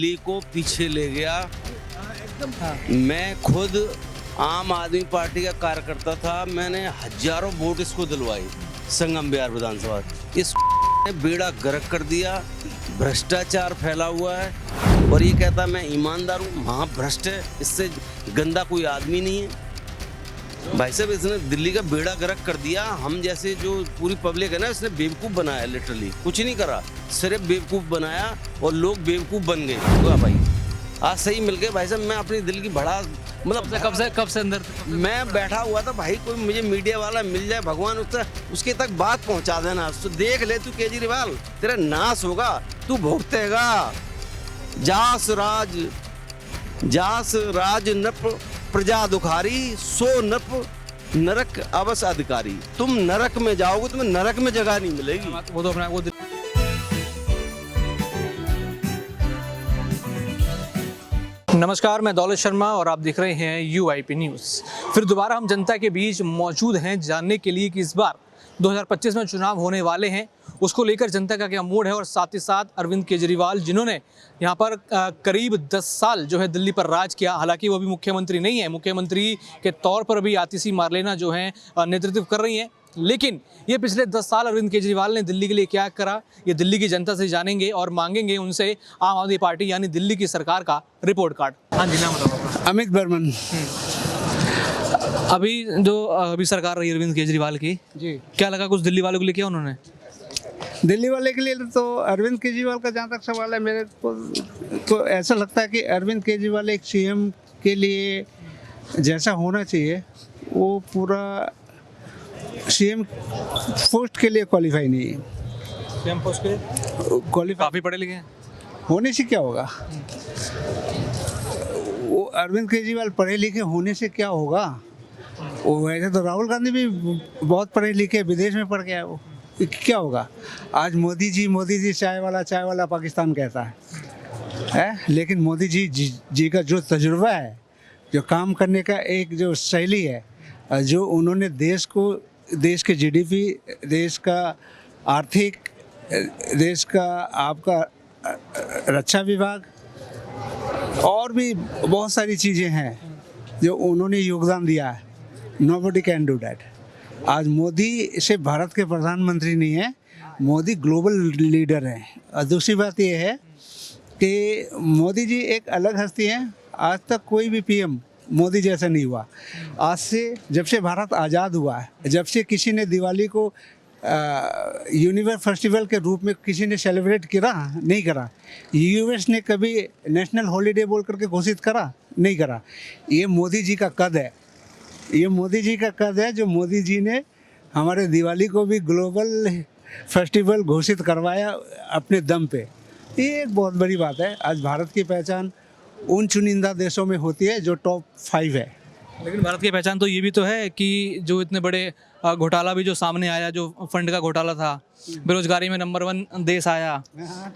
दिल्ली को पीछे ले गया। एकदम। हाँ। मैं खुद आम आदमी पार्टी का कार्यकर्ता था, मैंने हजारों वोट इसको दिलवाई संगम बिहार विधानसभा। इस ने बेड़ा गर्क कर दिया, भ्रष्टाचार फैला हुआ है और ये कहता मैं ईमानदार हूँ, महाभ्रष्ट है, इससे गंदा कोई आदमी नहीं है। भाई साहब इसने दिल्ली का बेड़ा गर्क कर दिया। हम जैसे जो पूरी पब्लिक है ना, इसने बेवकूफ़ बनाया, लिटरली कुछ नहीं करा, सिर्फ बेवकूफ़ बनाया और लोग बेवकूफ़ बन गए। वाह भाई, आज सही मिल गए भाई साहब। मैं अपनी दिल की बड़ा मतलब कब से अंदर मैं बैठा हुआ था भाई, कोई मुझे मीडिया वाला मिल जाए, भगवान उसके तक बात पहुंचा देना। तो देख ले तू केजरीवाल, तेरा नाश होगा, तू भुगतेगा। जास राज नप प्रजा दुखारी, सो नप नरक अवस अधिकारी। तुम नरक में जाओगे, तुम्हें नरक में जगह नहीं मिलेगी। वो तो अपना वो नमस्कार, मैं दौलत शर्मा और आप देख रहे हैं UIP न्यूज़। फिर दोबारा हम जनता के बीच मौजूद हैं जानने के लिए कि इस बार 2025 में चुनाव होने वाले हैं, उसको लेकर जनता का क्या मूड है। और साथ ही साथ अरविंद केजरीवाल, जिन्होंने यहाँ पर करीब 10 साल जो है दिल्ली पर राज किया, हालांकि वो भी मुख्यमंत्री नहीं है, मुख्यमंत्री के तौर पर भी आतिशी मार्लेना जो है नेतृत्व कर रही हैं, लेकिन ये पिछले 10 साल अरविंद केजरीवाल ने दिल्ली के लिए क्या करा, ये दिल्ली की जनता से जानेंगे और मांगेंगे उनसे आम आदमी पार्टी यानी दिल्ली की सरकार का रिपोर्ट कार्ड। हाँ जी, नाम बताओ। अमित बर्मन। अभी सरकार रही अरविंद केजरीवाल की जी, क्या लगा, कुछ दिल्ली वालों के लिए किया उन्होंने? दिल्ली वाले के लिए तो अरविंद केजरीवाल का जहाँ तक सवाल है, मेरे को तो ऐसा लगता है कि अरविंद केजरीवाल एक CM के लिए जैसा होना चाहिए वो पूरा CM पोस्ट के लिए क्वालिफाई नहीं है। CM पोस्ट के क्वालिफाई काफ़ी पढ़े लिखे हैं। होने से क्या होगा? वो अरविंद केजरीवाल पढ़े लिखे होने से क्या होगा? वो वैसे तो राहुल गांधी भी बहुत पढ़े लिखे, विदेश में पढ़ के आए, वो क्या होगा? आज मोदी जी चाय वाला पाकिस्तान कहता है? लेकिन मोदी जी का जो तजुर्बा है, जो काम करने का एक जो शैली है, जो उन्होंने देश के GDP, देश का आर्थिक, देश का आपका रक्षा विभाग और भी बहुत सारी चीज़ें हैं जो उन्होंने योगदान दिया है। Nobody can do that. आज मोदी सिर्फ भारत के प्रधानमंत्री नहीं है, मोदी ग्लोबल लीडर हैं। और दूसरी बात ये है कि मोदी जी एक अलग हस्ती हैं। आज तक कोई भी PM मोदी जैसा नहीं हुआ। आज से जब से भारत आज़ाद हुआ है, जब से किसी ने दिवाली को यूनिवर्सल फेस्टिवल के रूप में किसी ने सेलिब्रेट करा नहीं करा। US ने कभी नेशनल हॉलीडे बोल करके घोषित करा नहीं करा। ये मोदी जी का कद है, ये मोदी जी का कद है, जो मोदी जी ने हमारे दिवाली को भी ग्लोबल फेस्टिवल घोषित करवाया अपने दम पे। ये एक बहुत बड़ी बात है। आज भारत की पहचान उन चुनिंदा देशों में होती है जो टॉप 5 है। लेकिन भारत की पहचान तो ये भी तो है कि जो इतने बड़े घोटाला भी जो सामने आया, जो फंड का घोटाला था, बेरोजगारी में नंबर 1 देश आया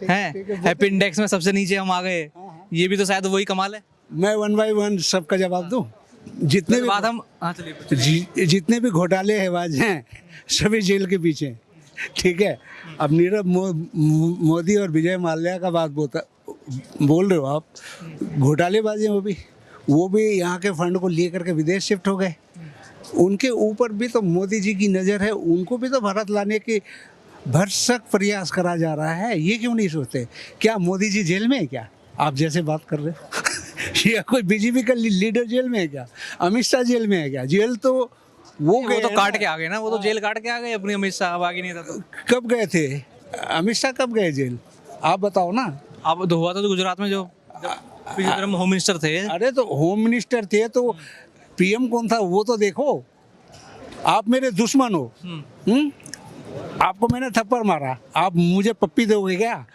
है, हैप्पी इंडेक्स में सबसे नीचे हम आ गए, ये भी तो शायद वही कमाल है। मैं 1 by 1 सबका जवाब दूं। जितने भी बात हम जितने भी घोटाले हैवाज हैं सभी जेल के पीछे, ठीक है। अब नीरव मोदी और विजय माल्या का बात बोल रहे हो आप, घोटालेबाजी में वो भी यहाँ के फंड को ले करके विदेश शिफ्ट हो गए। उनके ऊपर भी तो मोदी जी की नज़र है, उनको भी तो भारत लाने की भरसक प्रयास करा जा रहा है। ये क्यों नहीं सोचते? क्या मोदी जी जेल में है क्या? आप जैसे बात कर रहे हो या कोई BJP का लीडर जेल में है क्या? अमित शाह जेल में है क्या? जेल तो वो तो काट के आ गए ना, वो तो जेल काट के आ गए अपनी। अमित शाह आगे नहीं था तो कब गए थे? अमित शाह कब गए जेल? आप बताओ ना। अब तो हुआ था तो गुजरात में, जो होम मिनिस्टर थे। अरे तो होम मिनिस्टर थे तो PM कौन था वो तो देखो। आप मेरे दुश्मन हो, आपको मैंने थप्पड़ मारा, आप मुझे पप्पी दोगे क्या?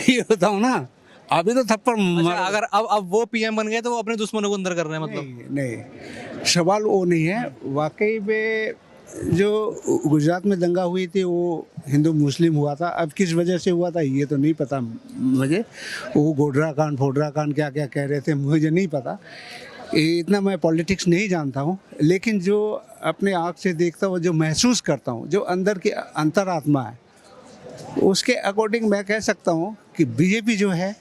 ये बताओ ना। अभी तो थप्पड़ मारा। अगर अब वो PM बन गए तो वो अपने दुश्मनों को अंदर कर रहे हैं, मतलब नहीं, सवाल वो नहीं है। वाकई में जो गुजरात में दंगा हुई थी वो हिंदू मुस्लिम हुआ था। अब किस वजह से हुआ था ये तो नहीं पता मुझे। वो गोडरा कांड क्या क्या कह रहे थे मुझे नहीं पता, इतना मैं पॉलिटिक्स नहीं जानता हूँ। लेकिन जो अपने आँख से देखता हूँ, जो महसूस करता हूँ, जो अंदर की अंतरात्मा है, उसके अकॉर्डिंग मैं कह सकता हूँ कि BJP जो है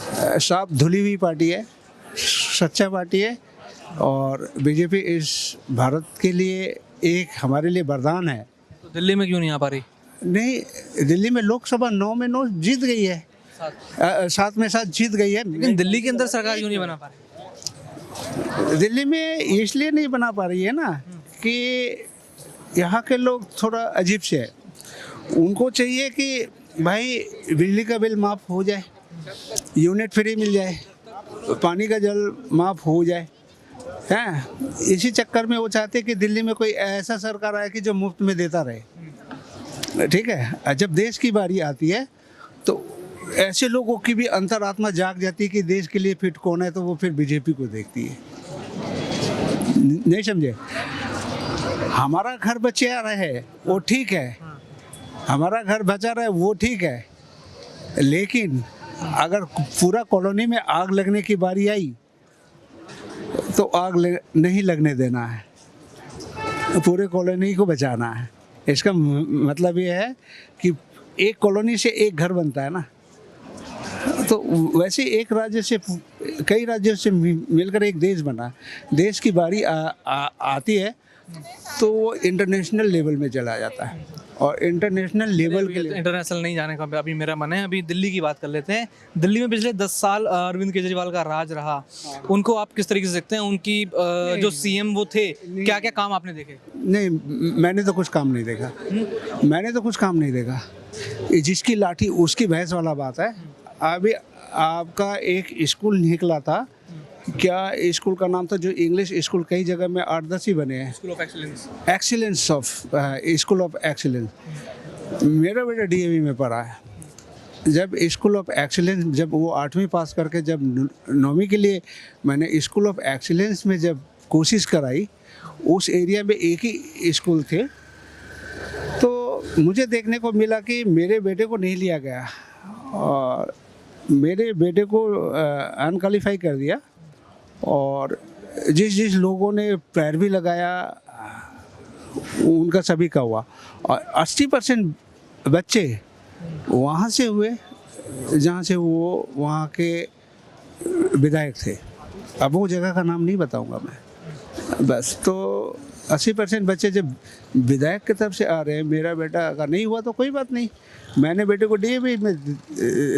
साफ धुली हुई पार्टी है, सच्चा पार्टी है। और बीजेपी इस भारत के लिए एक हमारे लिए वरदान है। तो दिल्ली में क्यों नहीं आ पा रही? नहीं, दिल्ली में लोकसभा 9 में 9 जीत गई है, 7 में 7 जीत गई है। लेकिन दिल्ली के अंदर सरकार क्यों नहीं बना पा रही? दिल्ली में इसलिए नहीं बना पा रही है ना कि यहाँ के लोग थोड़ा अजीब से है। उनको चाहिए कि भाई बिजली का बिल माफ़ हो जाए, यूनिट फ्री मिल जाए, पानी का जल माफ़ हो जाए, हैं। इसी चक्कर में वो चाहते हैं कि दिल्ली में कोई ऐसा सरकार आए कि जो मुफ्त में देता रहे। ठीक है, जब देश की बारी आती है तो ऐसे लोगों की भी अंतरात्मा जाग जाती है कि देश के लिए फिट कौन है, तो वो फिर बीजेपी को देखती है। नहीं समझे? हमारा घर बचा रहे वो ठीक है, हमारा घर बचा रहे वो ठीक है, लेकिन अगर पूरा कॉलोनी में आग लगने की बारी आई तो आग नहीं लगने देना है, पूरे कॉलोनी को बचाना है। इसका मतलब ये है कि एक कॉलोनी से एक घर बनता है ना, तो वैसे एक राज्य से कई राज्यों से मिलकर एक देश बना। देश की बारी आती है तो वो इंटरनेशनल लेवल में चला जाता है, और इंटरनेशनल लेवल के लिए इंटरनेशनल नहीं जाने का अभी मेरा मन है। अभी दिल्ली की बात कर लेते हैं। दिल्ली में पिछले 10 साल अरविंद केजरीवाल का राज रहा, उनको आप किस तरीके से देखते हैं? उनकी जो सीएम वो थे, क्या क्या काम आपने देखे? नहीं, मैंने तो कुछ काम नहीं देखा। मैंने तो कुछ काम नहीं देखा। जिसकी लाठी उसकी भैंस वाला बात है। अभी आपका एक स्कूल निकला था, क्या स्कूल का नाम था, जो इंग्लिश स्कूल कई जगह में 8-10 ही बने हैं। School of excellence. Excellence of school of excellence. मेरा बेटा डीएवी में पढ़ा है। जब स्कूल ऑफ एक्सीलेंस, जब वो 8वीं पास करके जब 9वीं के लिए मैंने स्कूल ऑफ एक्सीलेंस में जब कोशिश कराई, उस एरिया में एक ही स्कूल थे, तो मुझे देखने को मिला कि मेरे बेटे को नहीं लिया गया और मेरे बेटे को अनक्वालिफाई कर दिया। और जिस लोगों ने पैरवी लगाया उनका सभी का हुआ, और 80% बच्चे वहाँ से हुए जहाँ से वो वहाँ के विधायक थे। अब वो जगह का नाम नहीं बताऊंगा मैं, बस। तो 80% बच्चे जब विधायक की तरफ से आ रहे हैं, मेरा बेटा अगर नहीं हुआ तो कोई बात नहीं, मैंने बेटे को डीएवी में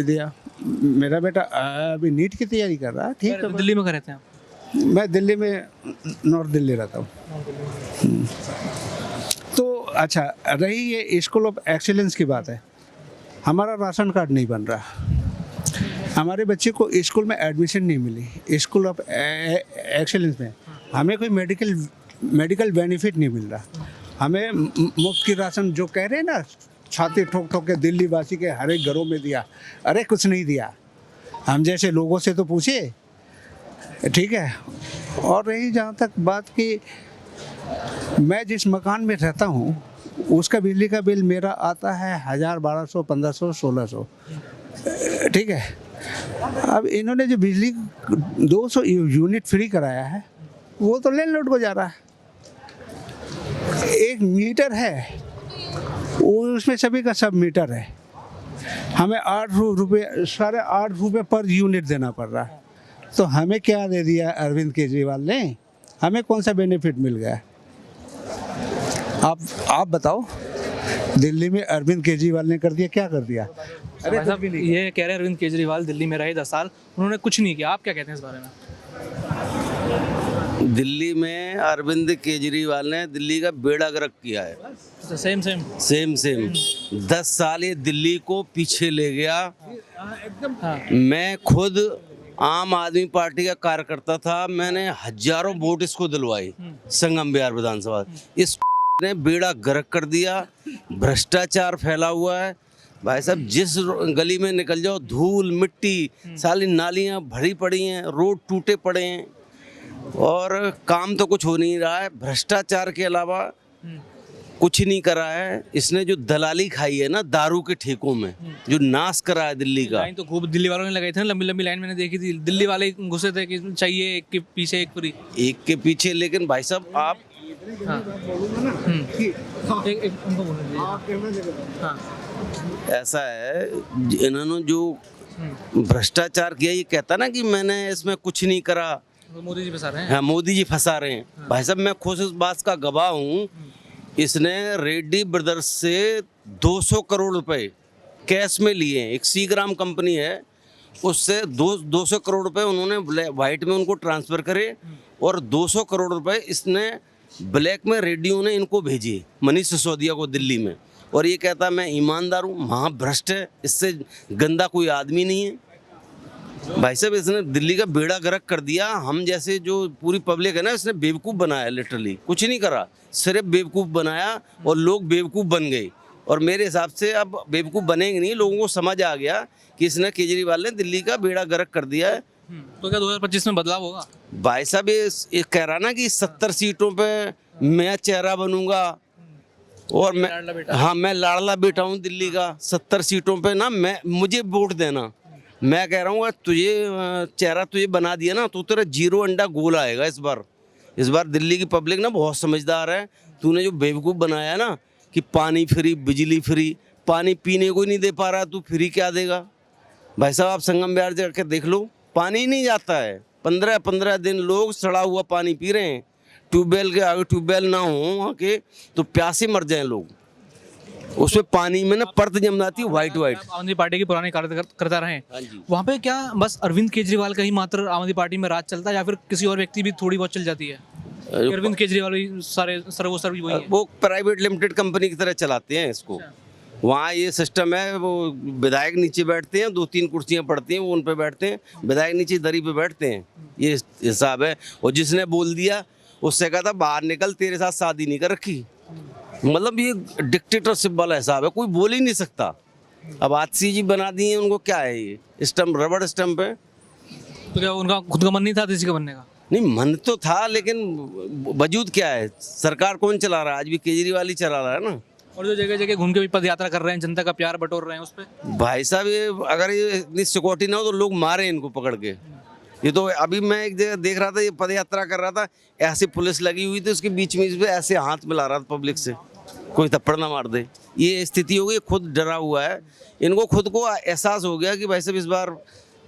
दिया। मेरा बेटा अभी नीट की तैयारी कर रहा है। ठीक है। दिल्ली में कर रहते हैं आप? मैं दिल्ली में नॉर्थ दिल्ली रहता हूँ। तो अच्छा, रही ये स्कूल ऑफ एक्सीलेंस की बात है, हमारा राशन कार्ड नहीं बन रहा, हमारे बच्चे को स्कूल में एडमिशन नहीं मिली स्कूल ऑफ एक्सीलेंस में, हमें कोई मेडिकल बेनिफिट नहीं मिल रहा, हमें मुफ्त की राशन जो कह रहे हैं ना, छाती ठोक ठोक के दिल्ली वासी के हर एक घरों में दिया। अरे कुछ नहीं दिया, हम जैसे लोगों से तो पूछे। ठीक है। और रही जहाँ तक बात कि मैं जिस मकान में रहता हूँ उसका बिजली का बिल मेरा आता है 1000, 1200, 1500, 1600। ठीक है। अब इन्होंने जो बिजली 200 यूनिट फ्री कराया है वो तो लैंडलॉर्ड को जा रहा है। एक मीटर है, उसमें सभी का सब मीटर है, हमें 8 रुपये, 8.5 रुपये पर यूनिट देना पड़ रहा है। तो हमें क्या दे दिया अरविंद केजरीवाल ने? हमें कौन सा बेनिफिट मिल गया? आप बताओ, दिल्ली में अरविंद केजरीवाल ने कर दिया, क्या कर दिया? अरे साहब, ये कह रहे हैं अरविंद केजरीवाल दिल्ली में रहे 10 साल, उन्होंने कुछ नहीं किया, आप क्या कहते हैं इस बारे में? दिल्ली में अरविंद केजरीवाल ने दिल्ली का बेड़ा गर्क किया है। सेम 10 साल ये दिल्ली को पीछे ले गया। हाँ। मैं खुद आम आदमी पार्टी का कार्यकर्ता था, मैंने हजारों वोट इसको दिलवाई संगम बिहार विधानसभा। इस ने बेड़ा गर्क कर दिया, भ्रष्टाचार फैला हुआ है भाई साहब। जिस गली में निकल जाओ धूल मिट्टी, साली नालियां भरी पड़ी हैं, रोड टूटे पड़े हैं, और काम तो कुछ हो नहीं रहा है। भ्रष्टाचार के अलावा कुछ नहीं करा है। इसने जो दलाली खाई है ना दारू के ठेकों में, जो नाश करा है दिल्ली का। लाइन तो खूब दिल्ली वालों ने लगाई थी ना, लंबी लंबी लाइन मैंने देखी थी। दिल्ली वाले घुसे थे कि चाहिए एक के पीछे एक फ्री, एक के पीछे। लेकिन भाई साहब आप उनको बोलने दीजिए। हाँ। ऐसा है, इन्होंने जो भ्रष्टाचार किया, ये कहता ना कि मैंने इसमें कुछ नहीं करा। तो मोदी जी फंसा रहे हैं। हाँ, मोदी जी फंसा रहे हैं। भाई साहब मैं खुद इस बात का गवाह हूँ, इसने रेड्डी ब्रदर्स से 200 करोड़ रुपए कैश में लिए हैं। एक सीग्राम कंपनी है, उससे 200 करोड़ रुपए उन्होंने वाइट में उनको ट्रांसफ़र करे और 200 करोड़ रुपए इसने ब्लैक में रेड्डियों ने इनको भेजे मनीष सिसोदिया को दिल्ली में। और ये कहता मैं ईमानदार हूँ, महाभ्रष्ट है, इससे गंदा कोई आदमी नहीं है। भाई साहब इसने दिल्ली का बेड़ा गर्क कर दिया। हम जैसे जो पूरी पब्लिक है ना, इसने बेवकूफ़ बनाया, लिटरली कुछ नहीं करा, सिर्फ बेवकूफ़ बनाया और लोग बेवकूफ़ बन गए। और मेरे हिसाब से अब बेवकूफ़ बनेंगे नहीं, लोगों को समझ आ गया कि इसने, केजरीवाल ने दिल्ली का बेड़ा गर्क कर दिया है। तो क्या 2025 में बदलाव होगा? भाई साहब ये कह रहा ना कि 70 सीटों पे मैं चेहरा बनूंगा और मैं लाडला बेटा हूँ दिल्ली का। 70 सीटों पे ना मुझे वोट देना। मैं कह रहा हूँ तुझे चेहरा तुझे बना दिया ना, तो तेरा 0 अंडा गोल आएगा इस बार दिल्ली की पब्लिक ना बहुत समझदार है। तूने जो बेवकूफ़ बनाया है ना कि पानी फ्री, बिजली फ्री, पानी पीने को ही नहीं दे पा रहा, तू फ्री क्या देगा? भाई साहब आप संगम बिहार जाके देख लो, पानी ही नहीं जाता है। 15-15 दिन लोग सड़ा हुआ पानी पी रहे हैं। ट्यूबवेल के आगे ट्यूबवेल ना हो वहाँ के तो प्यासे मर जाएं लोग। उसमें पानी में ना परत जम जाती है, वाइट। आम आदमी पार्टी के पुराने कार्यकर्ता रहे, हाँ जी। वहाँ पे क्या बस अरविंद केजरीवाल का ही मात्र आम आदमी पार्टी में राज चलता है या फिर किसी और व्यक्ति भी थोड़ी बहुत चल जाती है? अरविंद केजरीवाल ही सारे सर्वोसर्व वही है? वो प्राइवेट लिमिटेड कंपनी की तरह चलाते हैं इसको। वहाँ ये सिस्टम है, वो विधायक नीचे बैठते हैं, 2-3 कुर्सियाँ पड़ती हैं, वो उन पे बैठते हैं, विधायक नीचे दरी पे बैठते हैं, ये हिसाब है। और जिसने बोल दिया उससे कहा था बाहर निकल, तेरे साथ शादी नहीं कर रखी। मतलब ये डिक्टेटरशिप वाला हिसाब है, कोई बोल ही नहीं सकता। अब आतिशी जी बना दिए, उनको क्या है, ये स्टम्प, रबड़ स्टम्प है। तो क्या उनका खुद का मन नहीं था किसी का बनने का? नहीं, मन तो था, लेकिन वजूद क्या है, सरकार कौन चला रहा है? आज भी केजरीवाल ही चला रहा है ना। और जो जगह जगह घूम के भी पद यात्रा कर रहे हैं, जनता का प्यार बटोर रहे हैं उस पर। भाई साहब ये अगर ये इतनी सिक्योरिटी ना हो तो लोग मारे इनको पकड़ के। ये तो अभी मैं एक जगह देख रहा था, ये पद यात्रा कर रहा था, ऐसे पुलिस लगी हुई थी उसके बीच में, इस पे ऐसे हाथ मिला रहा था पब्लिक से, कोई थप्पड़ ना मार दे। ये स्थिति हो गई, खुद डरा हुआ है। इनको खुद को एहसास हो गया कि भाई साहब इस बार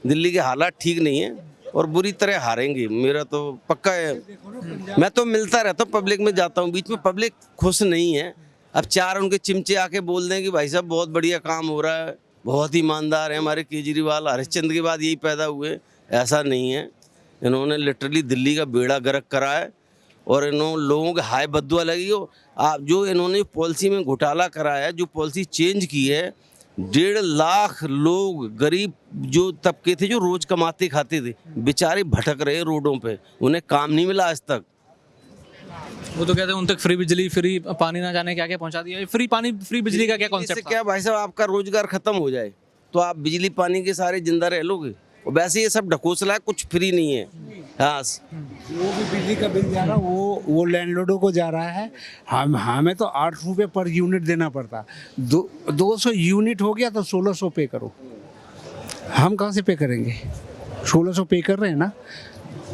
दिल्ली के हालात ठीक नहीं है और बुरी तरह हारेंगे, मेरा तो पक्का है। मैं तो मिलता रहता हूँ, पब्लिक में जाता हूँ, बीच में पब्लिक खुश नहीं है। अब 4 उनके चिमचे आके बोल दें कि भाई साहब बहुत बढ़िया काम हो रहा है, बहुत ईमानदार है हमारे केजरीवाल, हरिश्चंद्र के बाद यही पैदा हुए, ऐसा नहीं है। इन्होंने लिटरली दिल्ली का बेड़ा गर्क करा है और इन्होंने लोगों के हाय बद्दुआ लगी हो। आप जो इन्होंने पॉलिसी में घोटाला कराया है, जो पॉलिसी चेंज की है, 1.5 लाख लोग गरीब जो तबके थे, जो रोज़ कमाते खाते थे, बेचारे भटक रहे रोडों पे, उन्हें काम नहीं मिला आज तक। वो तो कहते हैं उन तक फ्री बिजली, फ्री पानी, ना जाने क्या क्या पहुंचा दिया। फ्री पानी, फ्री बिजली का क्या कॉन्सेप्ट था? क्या भाई साहब आपका रोजगार खत्म हो जाए तो आप बिजली पानी के सारे जिंदा रह लोगे। और वैसे ये सब ढकोसला है, कुछ फ्री नहीं है। हाँ, वो भी बिजली का बिल जा रहा, वो लैंडलॉर्डों को जा रहा है। हमें तो 8 रुपये पर यूनिट देना पड़ता। 200 यूनिट हो गया तो 1600 पे करो। हम कहाँ से पे करेंगे? 1600 पे कर रहे हैं ना।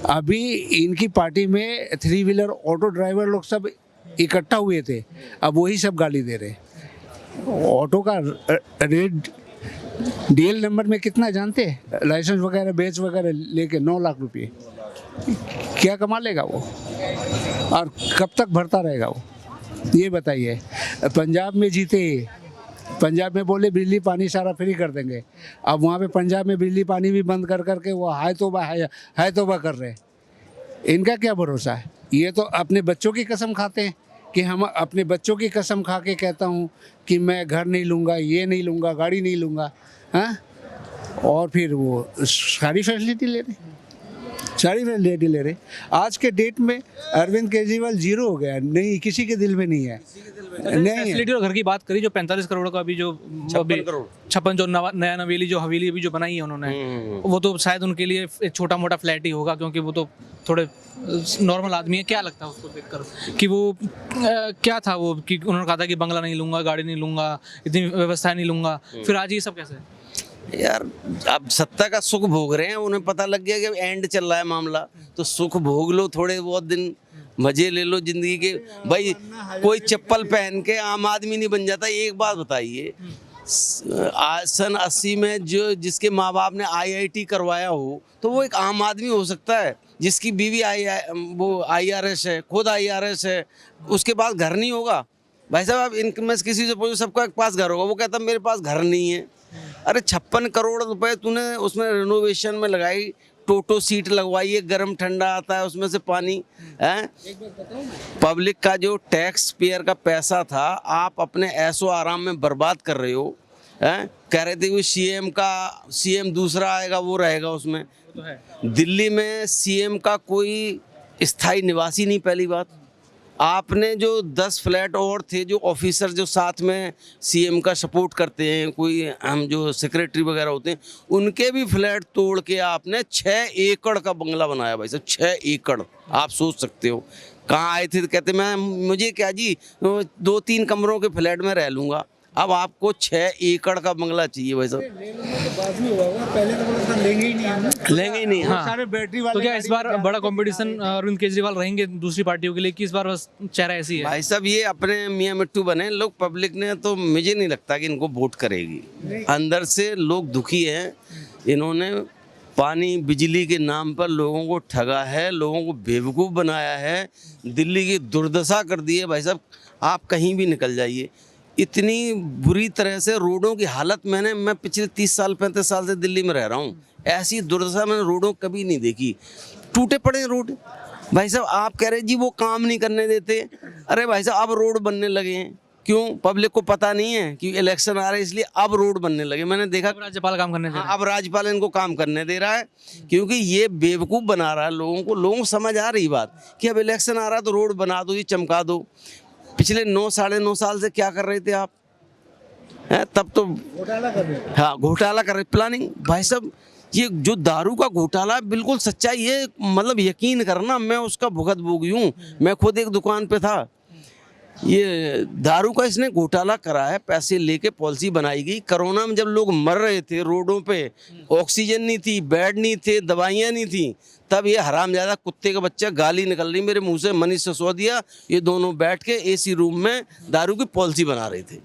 अभी इनकी पार्टी में 3 व्हीलर ऑटो ड्राइवर लोग सब इकट्ठा हुए थे, अब वही सब गाली दे रहे। ऑटो का रेट डीएल नंबर में कितना जानते हैं? लाइसेंस वगैरह बेच वगैरह लेके 9 लाख रुपये। क्या कमा लेगा वो और कब तक भरता रहेगा वो, ये बताइए। पंजाब में जीते, पंजाब में बोले बिजली पानी सारा फ्री कर देंगे, अब वहाँ पे पंजाब में बिजली पानी भी बंद कर करके वो हाय तौबा कर रहे हैं। इनका क्या भरोसा है? ये तो अपने बच्चों की कसम खाते हैं कि हम अपने बच्चों की कसम खा के कहता हूँ कि मैं घर नहीं लूँगा, ये नहीं लूँगा, गाड़ी नहीं लूँगा, हाँ, और फिर वो सारी फैसिलिटी ले रहे। आज के डेट में अरविंद केजरीवाल 0 हो गया, नहीं किसी के दिल में नहीं है। नहीं फैसिलिटी और घर की बात करी, जो 45 करोड़ का अभी जो 56 जो नया नवेली जो हवेली अभी जो बनाई है उन्होंने, वो तो शायद उनके लिए एक छोटा मोटा फ्लैट ही होगा, क्योंकि वो तो थोड़े नॉर्मल आदमी है। क्या लगता है उसको देखकर कि वो क्या था वो, कि उन्होंने कहा था कि बंगला नहीं लूंगा, गाड़ी नहीं लूंगा, इतनी व्यवस्थाएं नहीं लूंगा, फिर आज ये सब कैसे? यार अब सत्ता का सुख भोग रहे हैं, उन्हें पता लग गया कि एंड चल रहा है मामला, तो सुख भोग लो, थोड़े बहुत दिन मजे ले लो जिंदगी के। भाई कोई चप्पल पहन के आम आदमी नहीं बन जाता। एक बात बताइए, आज सन 80 में जो जिसके माँ बाप ने IIT करवाया हो तो वो एक आम आदमी हो सकता है, जिसकी बीवी वो IRS है, खुद IRS है, उसके पास घर नहीं होगा। भाई साहब, आप इनकम में किसी से पूछो, सबका पास घर होगा, वो कहता मेरे पास घर नहीं है। अरे 56 करोड़ रुपए तूने उसमें रेनोवेशन में लगाई, टोटो सीट लगवाई है, गर्म ठंडा आता है उसमें से पानी है। पब्लिक का जो टैक्स पेयर का पैसा था आप अपने ऐशो आराम में बर्बाद कर रहे हो। हैं, कह रहे थे कि सीएम दूसरा आएगा वो रहेगा उसमें। दिल्ली में सीएम का कोई स्थायी निवासी नहीं। पहली बात, आपने जो 10 फ्लैट और थे जो ऑफिसर जो साथ में सीएम का सपोर्ट करते हैं, कोई हम जो सेक्रेटरी वगैरह होते हैं, उनके भी फ्लैट तोड़ के आपने 6 एकड़ का बंगला बनाया। भाई साहब 6 एकड़, आप सोच सकते हो। कहाँ आए थे तो कहते मुझे क्या जी 2-3 कमरों के फ्लैट में रह लूँगा। अब आपको 6 एकड़ का बंगला चाहिए भाई साहब। पहले तो बोला था लेंगे ही नहीं। हाँ। सारे बैटरी वाले। तो क्या इस बार बड़ा कंपटीशन अरविंद केजरीवाल रहेंगे दूसरी पार्टियों के लिए कि इस बार बस चेहरा ऐसी है? भाई साहब ये अपने मियाँ मिट्टू बने लोग, पब्लिक ने तो मुझे नहीं लगता कि इनको वोट करेगी। अंदर से लोग दुखी हैं। इन्होंने पानी बिजली के नाम पर लोगों को ठगा है, लोगों को बेवकूफ़ बनाया है, दिल्ली की दुर्दशा कर दी है। भाई साहब आप कहीं भी निकल जाइए, इतनी बुरी तरह से रोडों की हालत मैं पिछले 30-35 साल से दिल्ली में रह रहा हूँ, ऐसी दुर्दशा मैंने रोडों कभी नहीं देखी। टूटे पड़े रोड। भाई साहब आप कह रहे जी वो काम नहीं करने देते। अरे भाई साहब अब रोड बनने लगे हैं, क्यों? पब्लिक को पता नहीं है कि इलेक्शन आ रहे इसलिए अब रोड बनने लगे। मैंने देखा राज्यपाल काम करने दे रहा है। अब राज्यपाल इनको काम करने दे रहा है, क्योंकि ये बेवकूफ़ बना रहा है लोगों को। लोगों को समझ आ रही बात कि अब इलेक्शन आ रहा है तो रोड बना दो, ये चमका दो। पिछले 9-9.5 साल से क्या कर रहे थे आप? हैं, तब तो घोटाला कर रहे। हाँ घोटाला कर रहे, प्लानिंग। भाई साहब ये जो दारू का घोटाला बिल्कुल सच्चाई है, मतलब यकीन करना, मैं उसका भुगत भोगी हूँ। मैं खुद एक दुकान पे था। ये दारू का इसने घोटाला करा है, पैसे लेके पॉलिसी बनाई गई। कोरोना में जब लोग मर रहे थे रोडों पे, ऑक्सीजन नहीं थी, बेड नहीं थे, दवाइयाँ नहीं थी, तब ये हरामजादा कुत्ते का बच्चा, गाली निकल रही मेरे मुंह से, मनीष सिसोदिया, ये दोनों बैठ के एसी रूम में दारू की पॉलिसी बना रहे थे।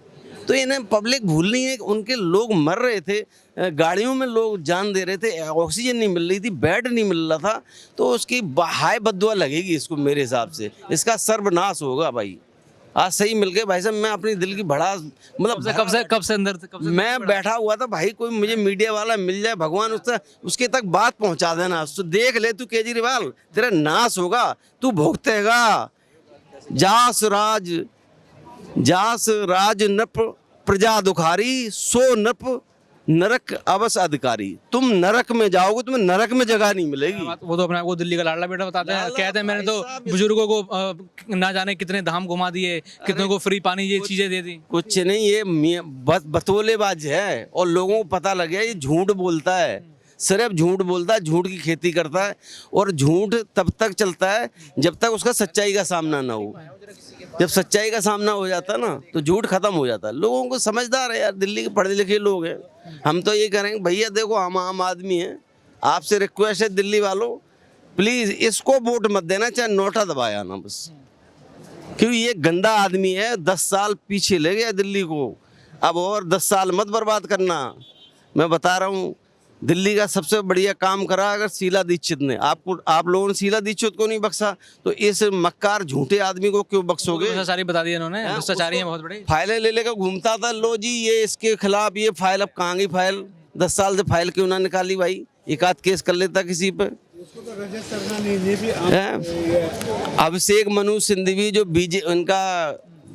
तो इन्हें पब्लिक भूल नहीं है कि उनके लोग मर रहे थे, गाड़ियों में लोग जान दे रहे थे, ऑक्सीजन नहीं मिल रही थी, बेड नहीं मिल रहा था, तो उसकी हाय बद्दुआ लगेगी इसको। मेरे हिसाब से इसका सर्वनाश होगा भाई। आज सही मिल गए भाई साहब। मैं अपनी दिल की भड़ास, मतलब कब से अंदर मैं बैठा हुआ था भाई, कोई मुझे मीडिया वाला मिल जाए, भगवान उसके तक बात पहुंचा देना। तो देख ले तू केजरीवाल, तेरा नाश होगा, तू भुगतेगा। जास राज नप प्रजा दुखारी, सो नप नरक अवस अधिकारी। तुम नरक में जाओगे, तुम्हें नरक में जगह नहीं मिलेगी। वो तो अपना वो दिल्ली का लाडला बेटा बताते हैं, कहते हैं मैंने तो बुजुर्गों को ना जाने कितने धाम घुमा दिए, कितनों को फ्री पानी, ये चीजें दे दी। कुछ नहीं, ये बतौलेबाज है और लोगों को पता लग गया ये झूठ बोलता है, सिर्फ झूठ बोलता है, झूठ की खेती करता है। और झूठ तब तक चलता है जब तक उसका सच्चाई का सामना ना हो। जब सच्चाई का सामना हो जाता है ना तो झूठ खत्म हो जाता है। लोगों को समझदार है यार, दिल्ली के पढ़े लिखे लोग हैं। हम तो ये करेंगे भैया देखो हम आम आदमी हैं, आपसे रिक्वेस्ट है दिल्ली वालों, प्लीज़ इसको वोट मत देना, चाहे नोटा दबाया ना बस, क्योंकि ये गंदा आदमी है। 10 साल पीछे ले गया दिल्ली को, अब और 10 साल मत बर्बाद करना। मैं बता रहा हूँ दिल्ली का सबसे बढ़िया काम करा अगर शीला दीक्षित ने। आप लोगों ने शीला दीक्षित को नहीं बख्शा तो इस मक्कार झूठे आदमी को क्यों बख्शोगे? भ्रष्टाचारी बता दिया इन्होंने, भ्रष्टाचारी हैं बहुत बड़े। फाइलें ले लेकर घूमता था, लो जी ये इसके खिलाफ ये फाइल, अब कहाँ गई फाइल? 10 साल से फाइल क्यों ना निकाली भाई? एक आध केस कर लेता किसी पे। अभिषेक मनु सिंघवी जो उनका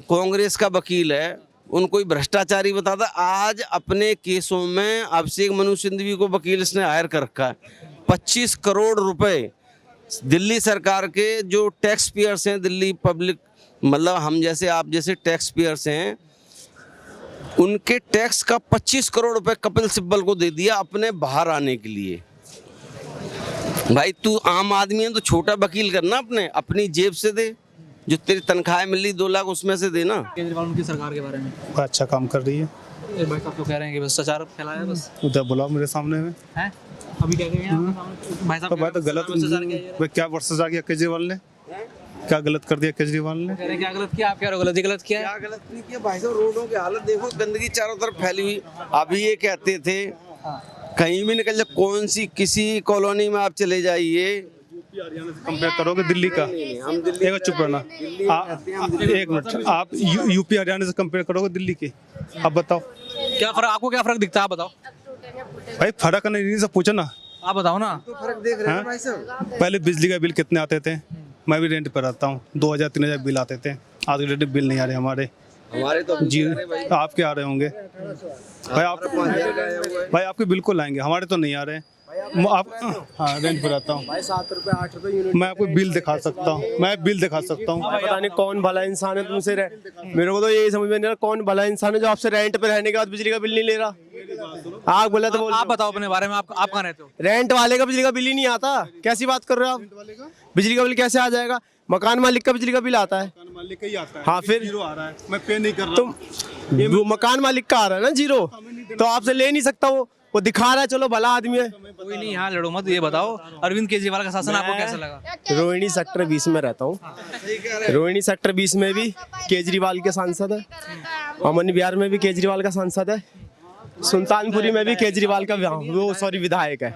कांग्रेस का वकील है, उनको ही भ्रष्टाचारी बताता। आज अपने केसों में अभिषेक मनु सिंघवी को वकील इसने हायर कर रखा है। 25 करोड़ रुपए दिल्ली सरकार के जो टैक्स पेयर्स हैं, दिल्ली पब्लिक, मतलब हम जैसे आप जैसे टैक्स पेयर्स हैं, उनके टैक्स का 25 करोड़ रुपए कपिल सिब्बल को दे दिया अपने बाहर आने के लिए। भाई तू आम आदमी है तो छोटा वकील करना, अपनी जेब से दे, जो तेरी तनख्वाह मिल रही 2 लाख उसमें से देना। केजरीवाल उनकी सरकार के बारे में अच्छा काम कर रही है। भाई साहब तो कह रहे हैं कि भ्रष्टाचार फैलाया है बस। उधर बुलाओ मेरे सामने में हैं अभी क्या कह रहे हैं भाई साहब? तो बात गलत, क्या भ्रष्टाचार किया केजरीवाल ने? क्या गलत कर दिया केजरीवाल ने? कह रहे क्या गलत किया? आप कह रहे हो गलत किया है? क्या गलत नहीं किया भाई साहब, रोडों की हालत देखो, गंदगी चारों तरफ फैली हुई। अभी ये कहते थे कहीं भी निकल जाए, कौन सी किसी कॉलोनी में आप चले जाइए, हरियाणा से कंपेयर करोगे दिल्ली का? हम दिल्ली एक चुप रहना, एक मिनट, आप यूपी हरियाणा से कंपेयर करोगे दिल्ली की? अब बताओ क्या फर्क, आपको क्या फर्क दिखता है? आप बताओ भाई, फर्क नहीं से पूछो ना। आप बताओ ना। तो फर्क देख रहे हैं भाई साहब। पहले बिजली का बिल कितने आते थे? मैं भी रेंट पर रहता हूँ, 2000-3000 बिल आते थे। आज के डेट बिल नहीं आ रहे हमारे तो जी। आपके आ रहे होंगे भाई, आपके बिल्कुल आएंगे, हमारे तो नहीं आ रहे। आप हाँ, रेंट पर रहता हूँ। 7 रुपए 8 रुपए यूनिट। मैं आपको बिल दिखा सकता हूँ, मैं बिल दिखा सकता हूँ। पता नहीं कौन भला इंसान है तुमसे मेरे को तो यही समझ में नहीं आ रहा, कौन भला इंसान है जो आपसे रेंट पे रहने के बाद बिजली का बिल नहीं ले रहा। आग बोला तो आप बताओ अपने बारे में, आप कहाँ रहते हो? रेंट वाले का बिजली का बिल ही नहीं आता, कैसी बात कर रहे हो आप? बिजली का बिल कैसे आ जाएगा? मकान मालिक का बिजली का बिल आता है। मालिक का ही आता है। हाँ, फिर जीरो आ रहा है, मैं पे नहीं कर रहा। तुम मकान मालिक का आ रहा है ना जीरो, तो आपसे ले नहीं सकता। वो दिखा रहा है, चलो भला आदमी है। कोई नहीं, यहाँ लड़ो मत। ये बताओ, अरविंद केजरीवाल का शासन आपको कैसा लगा? रोहिणी सेक्टर 20 में रहता हूँ। रोहिणी सेक्टर 20 में भी केजरीवाल के सांसद है, अमन विहार में भी केजरीवाल का सांसद है, सुल्तानपुरी में भी केजरीवाल का विधायक है।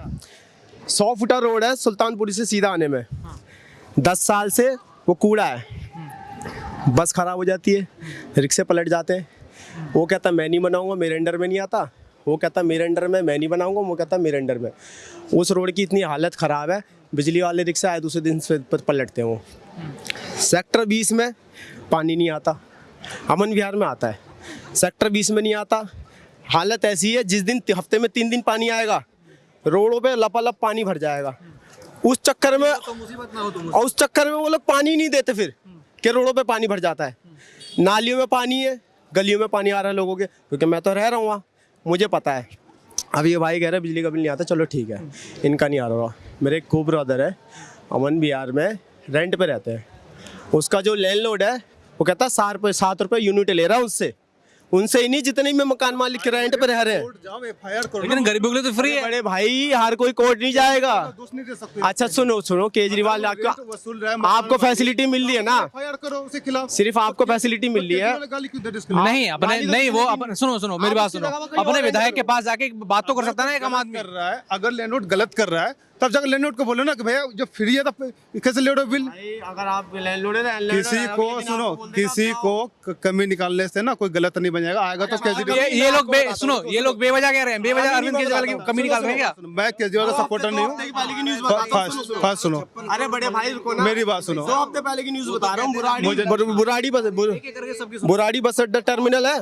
100 फुटा रोड है सुल्तानपुरी से सीधा आने में, 10 साल से वो कूड़ा है। बस खराब हो जाती है, रिक्शे पलट जाते हैं। वो कहता मैं नहीं बनाऊंगा, मेरे अंडर में नहीं आता। वो कहता मेरे अंडर में, मैं नहीं बनाऊंगा। वो कहता मेरे अंडर में। उस रोड की इतनी हालत ख़राब है, बिजली वाले रिक्शा आए दूसरे दिन से पलटते हैं। वो सेक्टर 20 में पानी नहीं आता, अमन विहार में आता है, सेक्टर 20 में नहीं आता। हालत ऐसी है, जिस दिन हफ्ते में 3 दिन पानी आएगा, रोडों पे लपालप पानी भर जाएगा। उस चक्कर में वो लोग पानी नहीं देते फिर, कि रोडों पे पानी भर जाता है। नालियों में पानी है, गलियों में पानी आ रहा है लोगों के, क्योंकि मैं तो रह रहा हूँ वहाँ, मुझे पता है। अब ये भाई कह रहे हैं बिजली का बिल नहीं आता, चलो ठीक है, इनका नहीं आ रहा। मेरे एक को ब्रदर है, अमन विहार में रेंट पे रहते हैं। उसका जो लैंडलॉर्ड है वो कहता है 7 रुपये यूनिट ले रहा है उससे, उनसे ही नहीं जितने में मकान मालिक के रेंट पे रह रहे हैं। लेकिन गरीबों के लिए तो फ्री है। बड़े भाई, हर कोई कोर्ट नहीं जाएगा। अच्छा सुनो, केजरीवाल आपको फैसिलिटी मिल रही है ना, सिर्फ आपको फैसिलिटी मिल रही है। नहीं अपने नहीं, वो अपन सुनो मेरी बात सुनो, अपने विधायक के पास जाके बात तो कर सकता है ना एक आम आदमी। कर रहा है, अगर लैंडलॉर्ड गलत कर रहा है तब जाकर लैंडलॉर्ड को बोलो ना कि भैया जब फ्री है तब कैसे ले लो बिल। अगर आप लैंडलॉर्ड किसी को कमी निकालने से ना कोई गलत नहीं बन जाएगा। आएगा तो केजरीवाल। ये लोग बेवजह कह रहे हैं, बेवजह अरविंद केजरीवाल की कमी निकाल रहे हैं क्या? मैं केजरीवाल का सपोर्टर नहीं हूँ। फास्ट सुनो, अरे बड़े भाई रुको ना, मेरी बात सुनो। 2 हफ्ते पहले की न्यूज बता रहा हूँ। बुराड़ी बस अड्डा टर्मिनल है,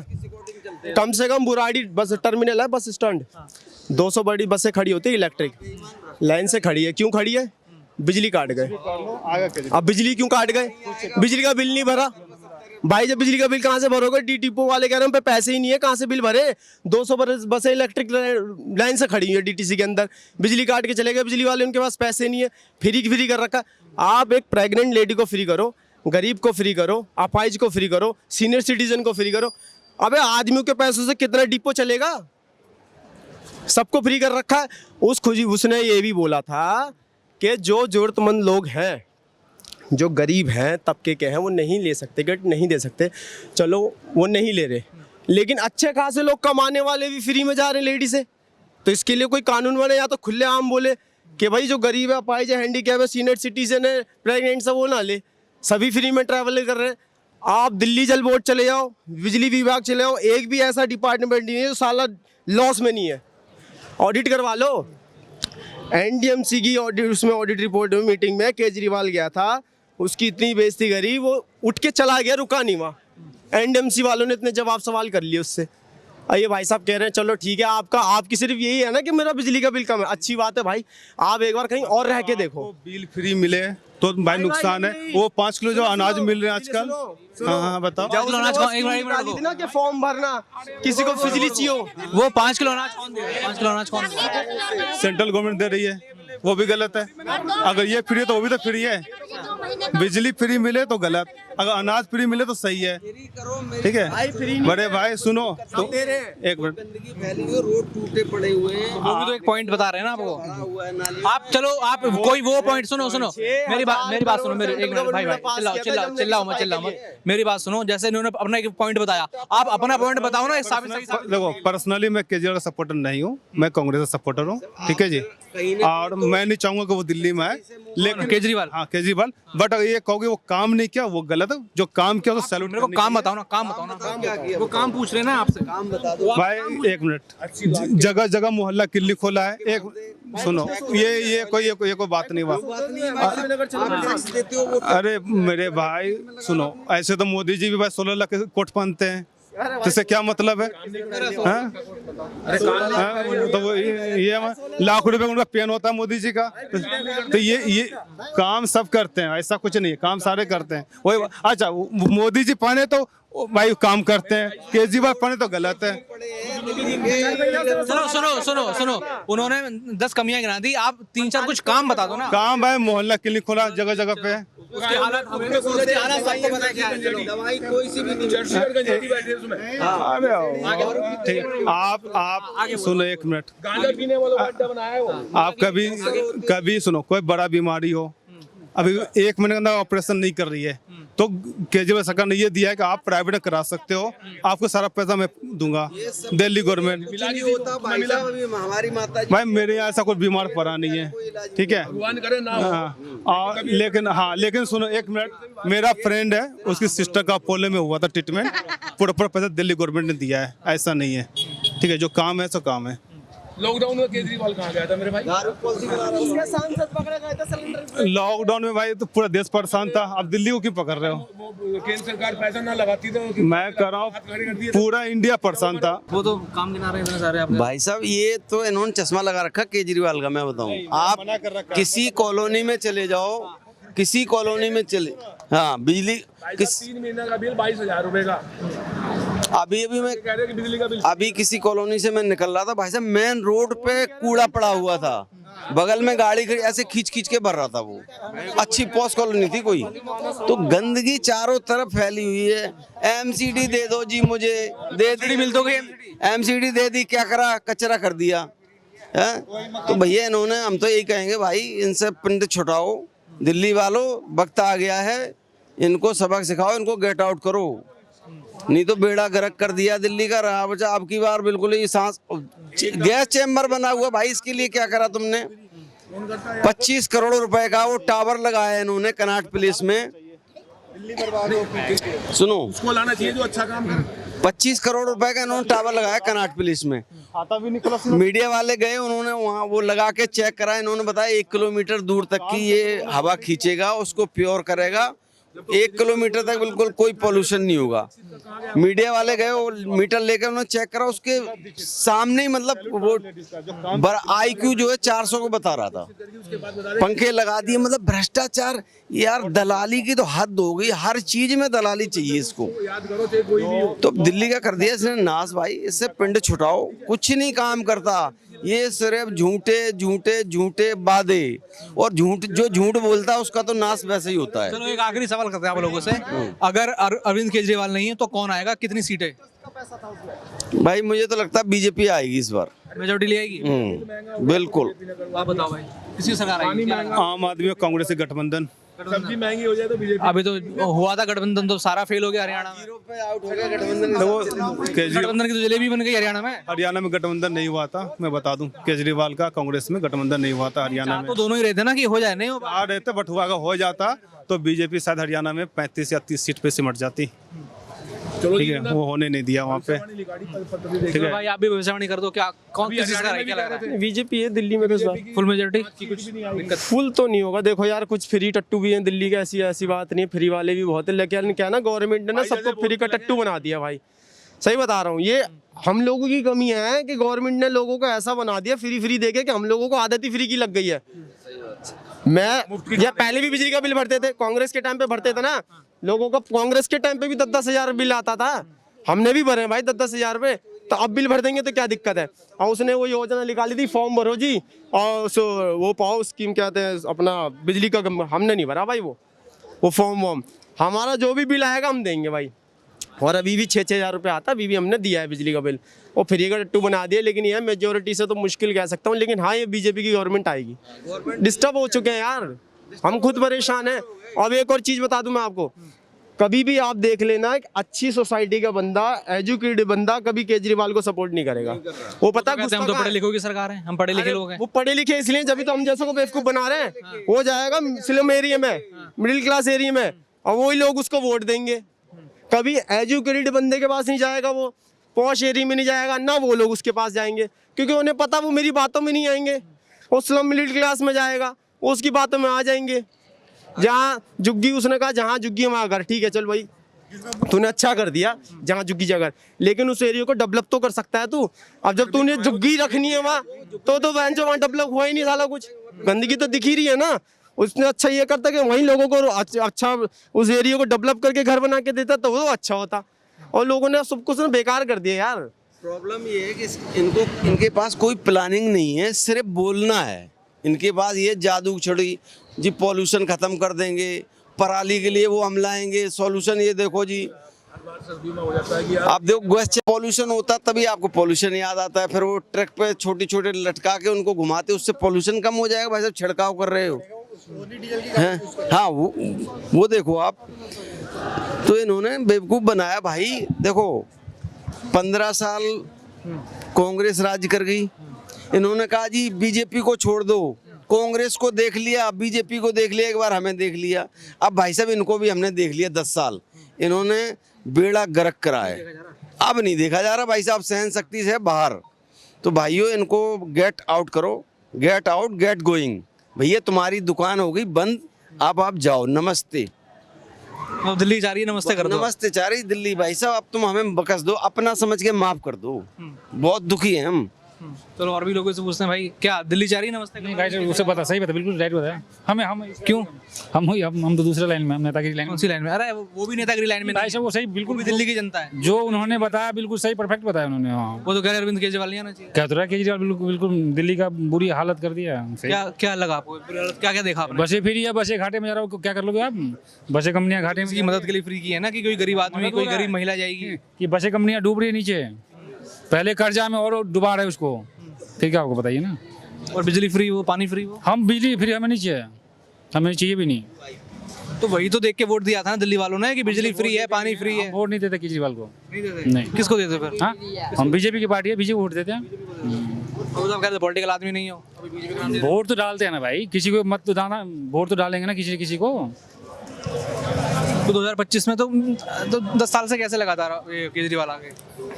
कम से कम बुराड़ी बस टर्मिनल है, बस स्टैंड। 200 बड़ी बसें खड़ी होती है इलेक्ट्रिक, लाइन से खड़ी है। क्यों खड़ी है? बिजली काट गए। अब बिजली क्यों काट गए? बिजली का बिल नहीं भरा भाई। जब बिजली का बिल कहाँ से भरोगे? डीटीपो वाले कह रहे हैं पे पैसे ही नहीं है, कहाँ से बिल भरे? 200 बसें इलेक्ट्रिक लाइन से खड़ी है डीटीसी के अंदर, बिजली काट के चले गए बिजली वाले, उनके पास पैसे नहीं है, फ्री कर रखा। आप एक प्रेग्नेंट लेडी को फ्री करो, गरीब को फ्री करो, अपाहिज को फ्री करो, सीनियर सिटीजन को फ्री करो। अबे आदमियों के पैसों से कितना डिपो चलेगा? सबको फ्री कर रखा है। उसने ये भी बोला था कि जो जरूरतमंद लोग हैं, जो गरीब हैं, तबके के हैं, वो नहीं ले सकते, गेट नहीं दे सकते, चलो वो नहीं ले रहे। लेकिन अच्छे खासे लोग कमाने वाले भी फ्री में जा रहे हैं लेडी से। तो इसके लिए कोई कानून बने, या तो खुलेआम बोले कि भाई जो गरीब है, अपाहिज है, हैंडीकैप है, सीनियर सिटीजन है, प्रेग्नेंट है, वो ना ले, सभी फ्री में ट्रैवल कर रहे हैं। आप दिल्ली जल बोर्ड चले जाओ, बिजली विभाग चले जाओ, एक भी ऐसा डिपार्टमेंट नहीं है जो साला लॉस में नहीं है। ऑडिट करवा लो। एनडीएमसी की ऑडिट, उसमें ऑडिट रिपोर्ट में मीटिंग में केजरीवाल गया था, उसकी इतनी बेइज्जती करी, वो उठ के चला गया, रुका नहीं वहाँ। एनडीएमसी वालों ने इतने जवाब सवाल कर लिए उससे। ये भाई साहब कह रहे हैं चलो ठीक है, आपकी सिर्फ यही है ना कि मेरा बिजली का बिल कम है। अच्छी बात है भाई, आप एक बार कहीं और रह के देखो। बिल फ्री मिले तो भाई नुकसान है। वो 5 किलो जो अनाज मिल रहे हैं आजकल, हाँ बताओ। कि फॉर्म भरना, किसी को बिजली चाहिए, वो 5 किलो अनाज कौन दे रहा है? 5 किलो अनाज कौन दे रहा है? सेंट्रल गवर्नमेंट दे रही है, वो भी गलत है। अगर ये फ्री है तो वो भी तो फ्री है। बिजली फ्री मिले तो गलत, अगर अनाज फ्री मिले तो सही है, ठीक है। बड़े भाई सुनो तो एक मिनट, गंदगी फैली हुई है, रोड टूटे पड़े हुए हैं, वो भी तो एक पॉइंट बता रहे हैं ना आपको। पड़ा हुआ है नाली। आप चलो, आप कोई वो पॉइंट सुनो मेरी बात सुनो, मेरी एक मिनट भाई चिल्लाओ मत, मेरी बात सुनो। जैसे इन्होंने अपना एक पॉइंट बताया, आप अपना पॉइंट बताओ ना, एक साबित। देखो पर्सनली मैं केजरीवाल का सपोर्टर नहीं हूँ, मैं कांग्रेस का सपोर्टर हूँ, ठीक है जी। और मैं नहीं चाहूंगा कि वो दिल्ली में आए, लेकिन केजरीवाल, हाँ केजरीवाल, बट ये कहोगे वो काम नहीं किया, वो गलत है। जो काम किया तो सैल्यूट। मेरे को काम बताओ ना, वो काम पूछ रहे हैं ना आपसे। काम बता दो भाई एक मिनट, जगह जगह मोहल्ला क्लिनिक खोला है। एक सुनो, ये कोई बात नहीं हुआ। अरे मेरे भाई सुनो, ऐसे तो मोदी जी भी भाई 16 लाख के कोट पहनते हैं, तो इससे क्या मतलब है? हाँ? तो वो ये लाख रुपए उनका पेन होता है मोदी जी का, तो ये काम सब करते हैं, ऐसा कुछ नहीं है, काम सारे करते हैं। वही अच्छा, मोदी जी पहने तो भाई काम करते हैं, केजरीवाल पहने तो गलत है। सुनो, उन्होंने 10 कमियां गिना दी, आप 3-4 कुछ काम बता दो ना। काम भाई मोहल्ला क्लिनिक खोला जगह जगह पे। उसकी हालत दवाई कोई सी भी ठीक, आप सुनो एक मिनट, आप कभी सुनो, कोई बड़ा बीमारी हो, अभी 1 महीने के अंदर ऑपरेशन नहीं कर रही है, तो केजरीवाल सरकार ने ये दिया है कि आप प्राइवेट में करा सकते हो, आपको सारा पैसा मैं दूंगा, दिल्ली गवर्नमेंट। हमारी माता भाई मेरे यहाँ ऐसा कोई बीमार पड़ा नहीं है, ठीक है। हाँ, लेकिन सुनो एक मिनट, मेरा फ्रेंड है, उसकी सिस्टर का अपोलो में हुआ था ट्रीटमेंट, पूरा पैसा दिल्ली गवर्नमेंट ने दिया है, ऐसा नहीं है, ठीक है। जो काम है सो काम है। लॉकडाउन में केजरीवाल कहाँ गया था मेरे भाई? सांसद पकड़े गए थे सिलेंडर। लॉकडाउन में भाई तो पूरा देश परेशान था, अब दिल्ली को क्यों पकड़ रहे हो? केंद्र सरकार पैसा ना लगाती तो मैं कर रहा हूँ, पूरा इंडिया परेशान था। वो तो काम गिना रहे हैं सारे आप। भाई साहब ये तो इन्होंने चश्मा लगा रखा केजरीवाल का। मैं बताऊं, आप किसी कॉलोनी में चले जाओ, किसी कॉलोनी में चले, हाँ बिजली 3 महीने का बिल 22,000 रुपए का। अभी मैं कह रहे हैं कि बिजली का बिल अभी किसी कॉलोनी से मैं निकल रहा था भाई साहब, मेन रोड पे कूड़ा पड़ा हुआ था, बगल में गाड़ी खड़ी, ऐसे खींच के भर रहा था। वो अच्छी पॉश कॉलोनी थी कोई, तो गंदगी चारों तरफ फैली हुई है। एमसीडी दे दो जी, मुझे दे दी, मिल दोगे एमसीडी दे दी, क्या करा, कचरा कर दिया है। तो भैया इन्होंने, हम तो यही कहेंगे भाई, इनसे पिंड छुटाओ, दिल्ली वालों वक्त आ गया है, इनको सबक सिखाओ, इनको गेट आउट करो, नहीं तो बेड़ा गर्क कर दिया दिल्ली का। रहा बचा अब की बार बिल्कुल ही सांस गैस चेम्बर बना हुआ भाई, इसके लिए क्या करा तुमने? 25 करोड़ रुपए का वो टावर लगाया इन्होंने कनॉट प्लेस में। सुनो, उसको लाना चाहिए जो अच्छा काम करे। 25 करोड़ रुपए का इन्होंने टावर लगाया कनॉट प्लेस में। मीडिया वाले गए, उन्होंने वहाँ वो लगा के चेक करा, इन्होंने बताया 1 किलोमीटर दूर तक की ये हवा खींचेगा, उसको प्योर करेगा, 1 किलोमीटर तक बिल्कुल कोई पोल्यूशन नहीं होगा। मीडिया वाले गए, वो मीटर लेकर उन्होंने चेक करा, उसके सामने ही मतलब वो IQ जो है 400 को बता रहा था, पंखे लगा दिए। मतलब भ्रष्टाचार यार, दलाली की तो हद हो गई, हर चीज में दलाली चाहिए इसको। तो दिल्ली का कर दिया इसने नाश भाई, इससे पिंड छुटाओ, कुछ नहीं काम करता ये, सिर्फ झूठे वादे, और जो झूठ बोलता है उसका तो नाश वैसे ही होता है। चलो एक आखिरी सवाल करते हैं आप लोगों से, अगर अरविंद केजरीवाल नहीं है तो कौन आएगा, कितनी सीटें? भाई मुझे तो लगता है बीजेपी आएगी इस बार, मेजोरिटी ले आएगी। बिल्कुल। आप बताओ भाई, किसी सरकार आएगी? आम आदमी और कांग्रेस के गठबंधन। सब्जी महंगी हो जाए तो बीजेपी। अभी तो हुआ था गठबंधन, तो सारा फेल हो गया हरियाणा में। गठबंधन की तो जलेबी बन गई हरियाणा में। हरियाणा में गठबंधन नहीं हुआ था, मैं बता दूं, केजरीवाल का कांग्रेस में गठबंधन नहीं हुआ था हरियाणा में। तो दोनों ही रहते ना कि हो जाए, नहीं हो आ रहते, बट हुआ हो जाता तो बीजेपी शायद हरियाणा में 35 या 30 सीट पे सिमट जाती, ठीक है। वो होने नहीं दिया वहाँ पे, ठीक है। भाई आप भी भविष्यवाणी कर दो, क्या कौन किस चीज़ का है, क्या लग रहा है? बीजेपी है दिल्ली में, फुल मेजोरिटी? फुल तो नहीं होगा, देखो यार कुछ फ्री टट्टू भी हैं दिल्ली के, ऐसी बात नहीं है, फ्री वाले भी बहुत है, लेकिन क्या ना गवर्नमेंट ने ना सबको फ्री का टट्टू बना दिया भाई, सही बता रहा हूँ। ये हम लोगों की कमी है कि गवर्नमेंट ने लोगों को ऐसा बना दिया फ्री देके कि हम लोगों को आदत ही फ्री की लग गई है। मैं या पहले भी बिजली का बिल भरते थे, कांग्रेस के टाइम पे भरते थे ना लोगों का, कांग्रेस के टाइम पे भी 10-10 हजार बिल आता था, हमने भी भरे भाई 10-10 हजार रुपए, तो अब बिल भर देंगे तो क्या दिक्कत है। और उसने वो योजना निकाली थी, फॉर्म भरो जी और वो पाओ स्कीम, क्या कहते हैं अपना बिजली का, हमने नहीं भरा भाई वो फॉर्म वॉर्म, हमारा जो भी बिल आएगा हम देंगे भाई। और अभी भी 6-6 हज़ार रुपये आता, अभी भी हमने दिया है बिजली का बिल, वो फ्री का टट्टू बना दिया। लेकिन ये मेजोरिटी से तो मुश्किल कह सकता हूँ, लेकिन हाँ ये बीजेपी की गवर्नमेंट आएगी। डिस्टर्ब हो चुके हैं यार, हम खुद परेशान हैं। अब एक और चीज़ बता दूं मैं आपको, कभी भी आप देख लेना एक अच्छी सोसाइटी का बंदा, एजुकेटेड बंदा कभी केजरीवाल को सपोर्ट नहीं करेगा। वो पता कहते हैं हम तो पढ़े लिखों की सरकार है, हम पढ़े लिखे लोग हैं। वो पढ़े लिखे इसलिए जब तो हम जैसे को बेवकूफ बना रहे हैं। वो जाएगा स्लम एरिया में, मिडिल क्लास एरिया में, और वही लोग उसको वोट देंगे। कभी एजुकेटेड बंदे के पास नहीं जाएगा, वो पॉश एरिया में नहीं जाएगा ना, वो लोग उसके पास जाएंगे, क्योंकि उन्हें पता वो मेरी बातों में नहीं आएंगे। वो स्लम मिडिल क्लास में जाएगा, वो उसकी बातों में आ जाएंगे। जहाँ झुग्गी, उसने कहा जहाँ झुग्गी वहाँ घर, ठीक है चल भाई तूने अच्छा कर दिया जहाँ झुग्गी जगह, लेकिन उस एरिया को डेवलप तो कर सकता है तू। अब जब तूने झुग्गी रखनी है वहाँ तो वहाँ जो वहाँ डेवलप हुआ ही नहीं साला, कुछ गंदगी तो दिख ही रही है ना। उसने अच्छा ये करता कि वहीं लोगों को अच्छा उस एरिया को डेवलप करके घर बना के देता तो वो अच्छा होता, और लोगों ने सब कुछ बेकार कर दिया यार। प्रॉब्लम ये है कि इनके पास कोई प्लानिंग नहीं है, सिर्फ बोलना है। इनके पास ये जादू छड़ी जी, पॉल्यूशन खत्म कर देंगे, पराली के लिए वो हम लाएंगे सॉल्यूशन। ये देखो जी, आप देखो गैस पॉल्यूशन होता तभी आपको पॉल्यूशन याद आता है। फिर वो ट्रक पे छोटे छोटे लटका के उनको घुमाते, उससे पॉल्यूशन कम हो जाएगा। भाई साहब छिड़काव कर रहे हो हैं, हाँ वो देखो आप। तो इन्होंने बेवकूफ़ बनाया भाई। देखो 15 साल कांग्रेस राज कर गई, इन्होंने कहा जी बीजेपी को छोड़ दो, कांग्रेस को देख लिया, बीजेपी को देख लिया, एक बार हमें देख लिया। अब भाई साहब इनको भी हमने देख लिया 10 साल, इन्होंने बेड़ा गर्क करा है, अब नहीं देखा जा रहा भाई साहब, सहन शक्ति से बाहर। तो भाइयों इनको गेट आउट करो, गेट आउट गेट गोइंग। भैया तुम्हारी दुकान हो गई बंद, अब आप जाओ, नमस्ते। अब दिल्ली जा रही है, नमस्ते कर दो। नमस्ते चाह रही दिल्ली। भाई साहब अब तुम हमें बकस दो, अपना समझ के माफ कर दो, बहुत दुखी हैं हम। चलो और भी लोगों से पूछते हैं, भाई क्या दिल्ली जा रही है, नमस्ते? नहीं भाई उसे पता, सही बता, बिल्कुल राइट बताया। हम क्यों? हम तो दूसरे लाइन में, हम नेतागिरी लाइन में। कौन सी लाइन में? अरे वो भी नेतागिरी लाइन में भाई साहब वो सही, बिल्कुल भी दिल्ली की जनता है। जो उन्होंने बताया बिल्कुल सही, परफेक्ट बताया उन्होंने। हाँ वो तो कह रहे अरविंद केजरीवाल नहीं आना चाहिए। क्या तो रहा केजरीवाल, बिल्कुल बिल्कुल दिल्ली का बुरी हालत कर दिया। क्या लगा आपको, क्या क्या देखा आपने? बसें फ्री है, बसें घाटे में जा रहा हो, क्या कर लोगे आप? बसें कंपनियां घाटे में की मदद के लिए फ्री की है ना, कि कोई गरीब आदमी, कोई गरीब महिला जाएगी। कि बसें कंपनियां डूब रही है नीचे, पहले कर्जा में और डुबा रहे उसको, ठीक है आपको बताइए ना। और बिजली फ्री वो, पानी फ्री वो। हम बिजली फ्री हमें नहीं चाहिए, हमें चाहिए भी नहीं। तो वही तो देख के वोट दिया था ना दिल्ली वालों ने, कि बिजली फ्री है, पानी फ्री है। वोट नहीं देते केजरीवाल को, नहीं देते? नहीं। किसको देते फिर? हाँ हम बीजेपी की पार्टी है, बीजेपी वोट देते हैं। तो आप कहते पॉलिटिकल आदमी नहीं हो, अभी बीजेपी का नाम दे रहे वोट तो डालते हैं ना भाई, किसी को मत तो डालना, वोट तो डालेंगे ना किसी को। हो। तो 2025 में तो 10 साल से कैसे लगातार ये केजरीवाल आ गए?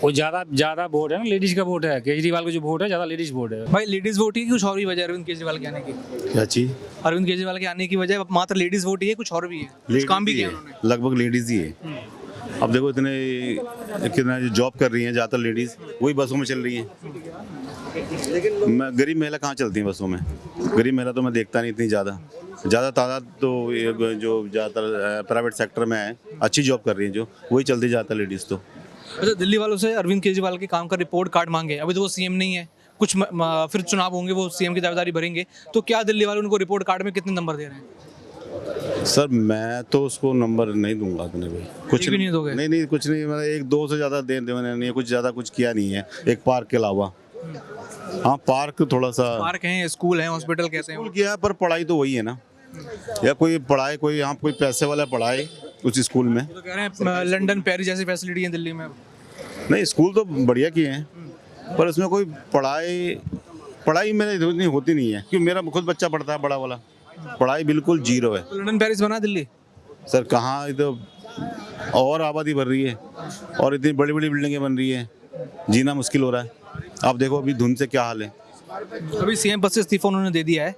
वो ज़्यादा वोट है ना, लेडीज का वोट है। केजरीवाल का जो वोट है ज़्यादा लेडीज वोट है। भाई लेडीज वोट ही कुछ और भी वजह है अरविंद केजरीवाल के आने की? क्या चीज? अरविंद केजरीवाल के आने की वजह मात्र लेडीज वोट ही है, कुछ और भी है? कुछ काम भी किया उन्होंने? लगभग लेडीज ही है। अब देखो कितना जॉब कर रही हैं ज़्यादातर लेडीज, वही बसों में चल रही हैं। मैं गरीब महिला कहाँ चलती हैं बसों में? गरीब महिला तो मैं देखता नहीं इतनी ज़्यादा तादाद तो ये जो ज़्यादातर प्राइवेट सेक्टर में है, अच्छी जॉब कर रही हैं जो, वही चलती ज़्यादातर लेडीज़ तो। अच्छा, दिल्ली वालों से अरविंद केजरीवाल के काम का रिपोर्ट कार्ड मांगे, अभी तो वो सीएम नहीं है, कुछ फिर चुनाव होंगे, वो सीएम की दावेदारी भरेंगे, तो क्या दिल्ली वाले उनको रिपोर्ट कार्ड में कितने नंबर दे रहे हैं? सर मैं तो उसको नंबर नहीं दूंगा अपने भाई, कुछ भी नहीं दोगे? नहीं कुछ नहीं, मतलब 1-2 से ज़्यादा मैंने नहीं, कुछ ज़्यादा कुछ किया नहीं है एक पार्क के अलावा। हाँ पार्क थोड़ा सा, पार्क हैं, स्कूल हैं, हॉस्पिटल कैसे हैं? स्कूल किया है पर पढ़ाई तो वही है ना, या कोई पढ़ाए, कोई यहाँ कोई पैसे वाला पढ़ाए उस स्कूल में। तो कह रहे हैं लंदन पेरिस जैसी फैसिलिटी है दिल्ली में। नहीं स्कूल तो बढ़िया किए हैं, पर उसमें कोई पढ़ाई मेरे इतनी होती नहीं है, क्योंकि मेरा खुद बच्चा पढ़ता है बड़ा वाला, पढ़ाई बिल्कुल जीरो है। तो लंदन पेरिस बना दिल्ली? सर कहाँ, ये तो और आबादी बढ़ रही है और इतनी बड़ी बड़ी बिल्डिंगें बन रही हैं, जीना मुश्किल हो रहा है। आप देखो अभी धुंध से क्या हाल है। अभी सीएम पद से इस्तीफा उन्होंने दे दिया है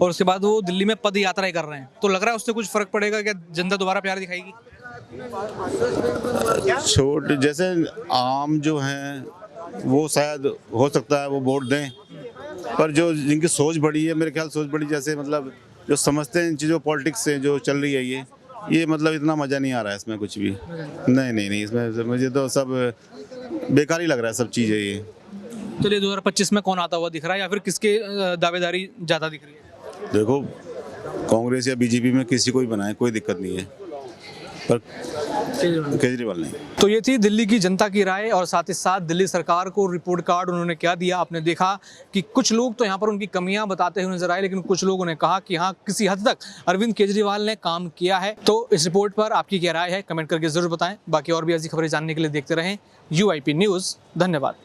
और उसके बाद वो दिल्ली में पद यात्राएं कर रहे हैं, तो लग रहा है उससे कुछ फर्क पड़ेगा क्या? जनता दोबारा प्यार दिखाएगी? छोटे जैसे आम जो हैं वो शायद हो सकता है वो वोट दें, पर जो जिनकी सोच बड़ी है, मेरे ख्याल सोच बड़ी, जैसे मतलब जो समझते हैं इन चीज़ों पॉलिटिक्स से जो चल रही है ये मतलब इतना मज़ा नहीं आ रहा है इसमें कुछ भी। नहीं इसमें मुझे तो सब बेकार ही लग रहा है सब चीज़ें ये। चलिए 2025 में कौन आता हुआ दिख रहा है, या फिर किसके दावेदारी ज़्यादा दिख रही है? देखो कांग्रेस या बीजेपी में किसी को भी बनाए कोई दिक्कत नहीं है, पर केजरीवाल नहीं। तो ये थी दिल्ली की जनता की राय और साथ ही साथ दिल्ली सरकार को रिपोर्ट कार्ड उन्होंने क्या दिया। आपने देखा कि कुछ लोग तो यहाँ पर उनकी कमियां बताते हुए नजर आए, लेकिन कुछ लोगों ने कहा कि हाँ, किसी हद तक अरविंद केजरीवाल ने काम किया है। तो इस रिपोर्ट पर आपकी क्या राय है, कमेंट करके जरूर बताएं। बाकी और भी ऐसी खबरें जानने के लिए देखते रहें UIP न्यूज़। धन्यवाद।